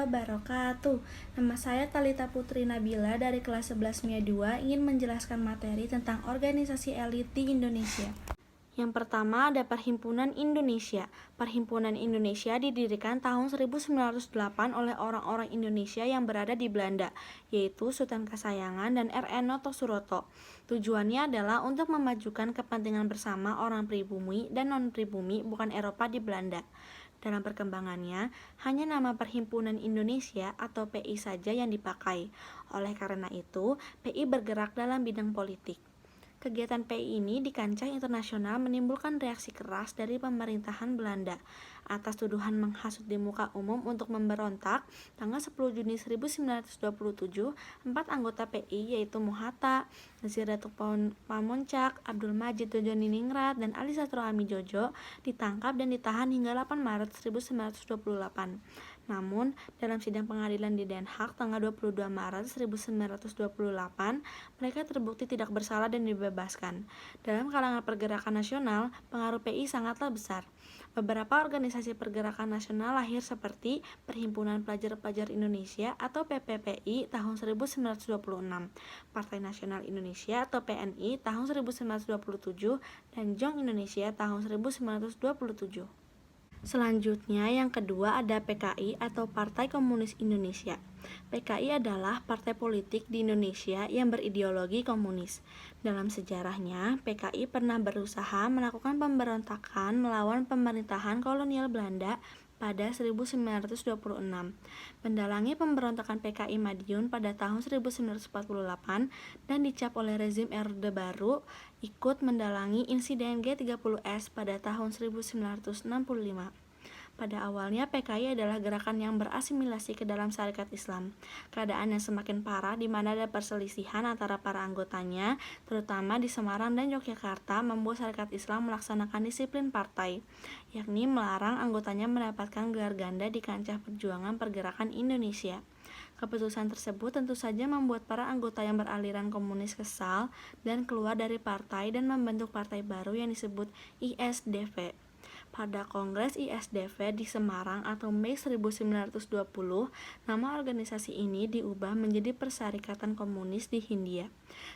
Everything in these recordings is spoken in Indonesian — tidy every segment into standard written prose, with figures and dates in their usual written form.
wabarakatuh. Nama saya Talita Putri Nabila dari kelas 11 MIA 2 ingin menjelaskan materi tentang organisasi elit di Indonesia. Yang pertama ada Perhimpunan Indonesia. Perhimpunan Indonesia didirikan tahun 1908 oleh orang-orang Indonesia yang berada di Belanda, yaitu Sultan Kasayangan dan R.N. Notosuroto. Tujuannya adalah untuk memajukan kepentingan bersama orang pribumi dan non-pribumi bukan Eropa di Belanda. Dalam perkembangannya, hanya nama Perhimpunan Indonesia atau PI saja yang dipakai. Oleh karena itu, PI bergerak dalam bidang politik. Kegiatan PI ini di kancah internasional menimbulkan reaksi keras dari pemerintahan Belanda atas tuduhan menghasut di muka umum untuk memberontak. Tanggal 10 Juni 1927, 4 anggota PI yaitu Mohatta, Nazir Datuk Pamuncak, Abdul Majid Jojoningrat, dan Ali Satro Ami Jojo ditangkap dan ditahan hingga 8 Maret 1928. Namun, dalam sidang pengadilan di Den Haag tanggal 22 Maret 1928, mereka terbukti tidak bersalah dan dibebaskan. Dalam kalangan pergerakan nasional, pengaruh PI sangatlah besar. Beberapa organisasi pergerakan nasional lahir seperti Perhimpunan Pelajar-Pelajar Indonesia atau PPPI tahun 1926, Partai Nasional Indonesia atau PNI tahun 1927, dan Jong Indonesia tahun 1927. Selanjutnya yang kedua ada PKI atau Partai Komunis Indonesia. PKI adalah partai politik di Indonesia yang berideologi komunis. Dalam sejarahnya, PKI pernah berusaha melakukan pemberontakan melawan pemerintahan kolonial Belanda pada 1926. Mendalangi pemberontakan PKI Madiun pada tahun 1948 dan dicap oleh rezim Orde Baru, ikut mendalangi insiden G30S pada tahun 1965. Pada awalnya PKI adalah gerakan yang berasimilasi ke dalam syarikat Islam. Keadaan yang semakin parah di mana ada perselisihan antara para anggotanya, terutama di Semarang dan Yogyakarta, membuat syarikat Islam melaksanakan disiplin partai, yakni melarang anggotanya mendapatkan gelar ganda di kancah perjuangan pergerakan Indonesia. Keputusan tersebut tentu saja membuat para anggota yang beraliran komunis kesal dan keluar dari partai dan membentuk partai baru yang disebut ISDV. Pada Kongres ISDV di Semarang atau Mei 1920, nama organisasi ini diubah menjadi Perserikatan Komunis di Hindia.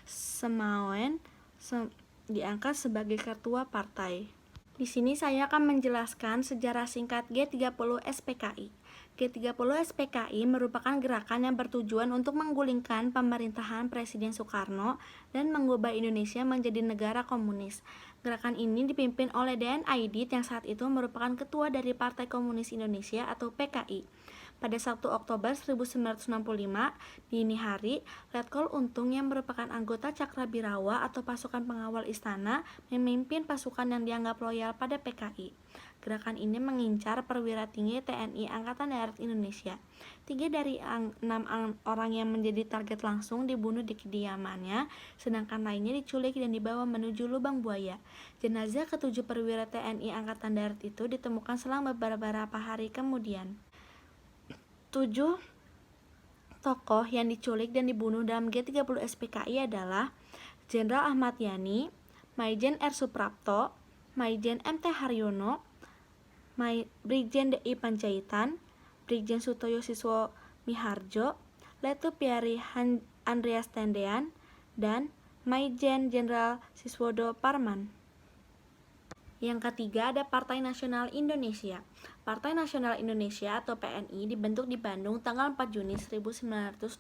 Semaun diangkat sebagai ketua partai. Di sini saya akan menjelaskan sejarah singkat G30 SPKI. G30 SPKI merupakan gerakan yang bertujuan untuk menggulingkan pemerintahan Presiden Soekarno dan mengubah Indonesia menjadi negara komunis. Gerakan ini dipimpin oleh D.N. Aidit yang saat itu merupakan ketua dari Partai Komunis Indonesia atau PKI. Pada 1 Oktober 1965, dini hari, Letkol Untung yang merupakan anggota Cakrabirawa atau pasukan pengawal istana memimpin pasukan yang dianggap loyal pada PKI. Gerakan ini mengincar perwira tinggi TNI Angkatan Darat Indonesia. 3 dari 6 orang yang menjadi target langsung dibunuh di kediamannya, sedangkan lainnya diculik dan dibawa menuju lubang buaya. Jenazah ke-7 perwira TNI Angkatan Darat itu ditemukan selang beberapa hari kemudian. 7 tokoh yang diculik dan dibunuh dalam G30 SPKI adalah Jenderal Ahmad Yani, Maijen R. Suprapto, Maijen MT Haryono, Brigjen DI Panjaitan, Brigjen Sutoyo Siswo Miharjo, Letu Piari Andreas Tendean, dan Maijen Jenderal Siswodo Parman. Yang ketiga ada Partai Nasional Indonesia. Partai Nasional Indonesia atau PNI dibentuk di Bandung tanggal 4 Juni 1927.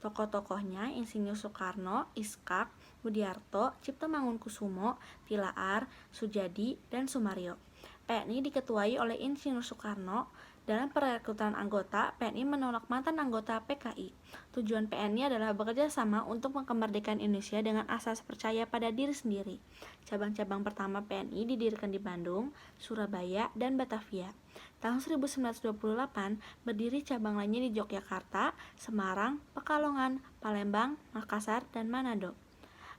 Tokoh-tokohnya Insinyur Soekarno, Iskak, Budiarto, Cipto Mangunkusumo, Tilaar, Sujadi, dan Sumaryo. PNI diketuai oleh Insinyur Soekarno. Dalam perekrutan anggota, PNI menolak mantan anggota PKI. Tujuan PNI adalah bekerja sama untuk kemerdekaan Indonesia dengan asas percaya pada diri sendiri. Cabang-cabang pertama PNI didirikan di Bandung, Surabaya, dan Batavia. Tahun 1928, berdiri cabang lainnya di Yogyakarta, Semarang, Pekalongan, Palembang, Makassar, dan Manado.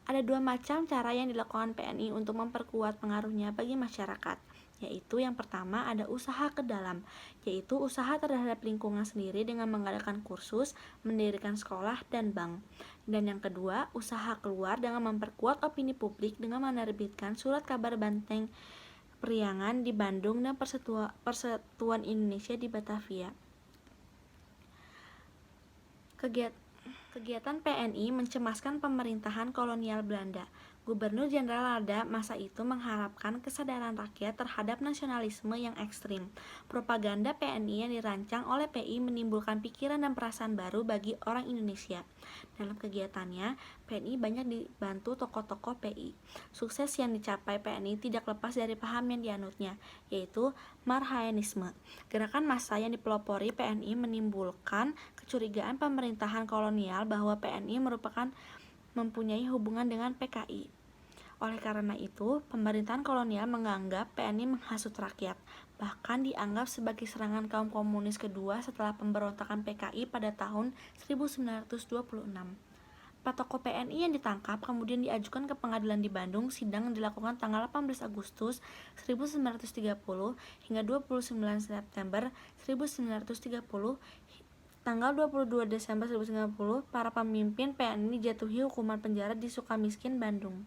Ada 2 macam cara yang dilakukan PNI untuk memperkuat pengaruhnya bagi masyarakat, yaitu yang pertama ada usaha ke dalam, yaitu usaha terhadap lingkungan sendiri dengan mengadakan kursus, mendirikan sekolah, dan bank. Dan yang kedua, usaha keluar dengan memperkuat opini publik dengan menerbitkan surat kabar banteng Priangan di Bandung dan Persatuan Indonesia di Batavia. Kegiatan PNI mencemaskan pemerintahan kolonial Belanda. Gubernur Jenderal Lada masa itu mengharapkan kesadaran rakyat terhadap nasionalisme yang ekstrim. Propaganda PNI yang dirancang oleh PI menimbulkan pikiran dan perasaan baru bagi orang Indonesia. Dalam kegiatannya, PNI banyak dibantu tokoh-tokoh PI. Sukses yang dicapai PNI tidak lepas dari paham yang dianutnya, yaitu Marhaenisme. Gerakan massa yang dipelopori PNI menimbulkan kecurigaan pemerintahan kolonial bahwa PNI mempunyai hubungan dengan PKI. Oleh karena itu, pemerintahan kolonial menganggap PNI menghasut rakyat, bahkan dianggap sebagai serangan kaum komunis kedua setelah pemberontakan PKI pada tahun 1926. 4 tokoh PNI yang ditangkap kemudian diajukan ke pengadilan di Bandung. Sidang dilakukan tanggal 18 Agustus 1930 hingga 29 September 1930. Tanggal 22 Desember 1990, para pemimpin PNI dijatuhi hukuman penjara di Sukamiskin, Bandung.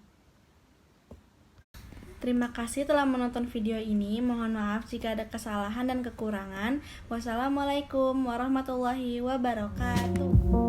Terima kasih telah menonton video ini. Mohon maaf jika ada kesalahan dan kekurangan. Wassalamualaikum warahmatullahi wabarakatuh.